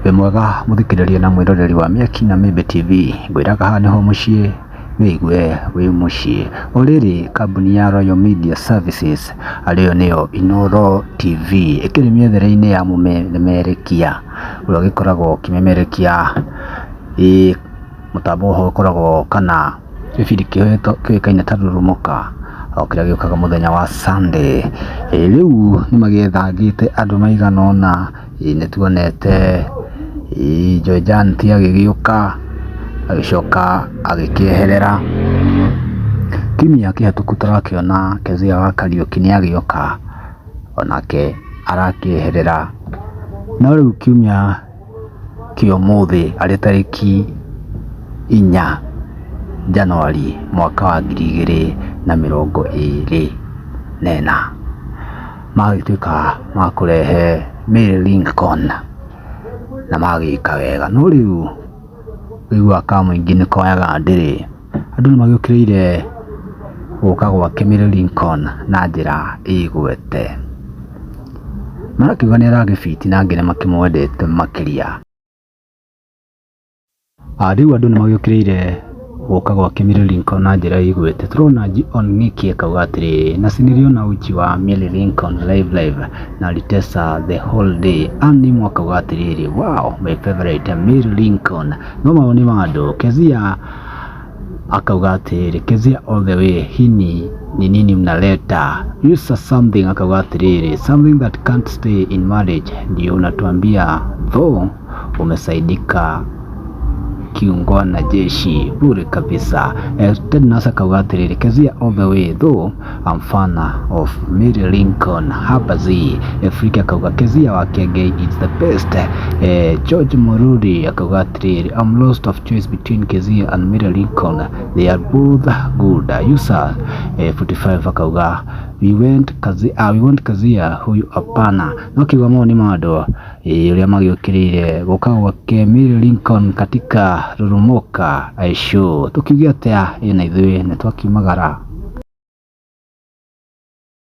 we mwega muthikiriria na mwiroreri wa Miaki na Mibe TV ngwiraga haha niho mucii wigue wi mucii uriri kambuni ya Royal Media Services ariyo niyo Inooro TV ikiri miethere-ini ya mumemerekia uria gikoragwo kimemerekia mutambo ho koragwo kana gibindi kioikaine ta Rurumuka kiria giukaga muthenya wa Sunday. Riu ni magiethangite andu maigana ona ni tuonete Joy Janti agigiuka agicoka agikieherera kimia kihatuku turakiona Kezia wa Kariuki ni agioka onake arakieherera no riu kimia kio muthi ari tariki 4 Januari mwaka wa 2024 magituika makurehe Mary Lincoln na magika wega no riu wigua ka muingi ni koyaga ndiri andu ni magiukiriire guka gwake Mary Lincoln na njira igwete marakiuga ni aragibiti na ngine makimwendete makiria riu andu ni magiukiriire guka gwake Mary Lincoln na njira igwete turona Ng'iki akauga atiri na siniriona uchi wa Mary Lincoln live na litesa the whole day ani mwakauga atiri wow my favorite Mary Lincoln no maoni ma andu Kezia akauga atiri Kezia all the way hini ni nini mnaleta use something akauga atiri something that can't stay in marriage ndio unatuambia though umesaidika kiungwana jeshi bure kabisa. Ted Nasa akauga atiri Kezia all the way though I'm fan of Mary Lincoln habazi Afrika akauga Kezia wa Kegei is the best. George Mururi akauga atiri I'm lost of choice between Kezia and Mary Lincoln, they are both good. User 45 akauga we want Kezia huyu hapana no kiuga maoni ma andu uria magiukiriire guka gwake Mary Lincoln katika Rurumuka show tukiugia atia ina ithui ni twakimagara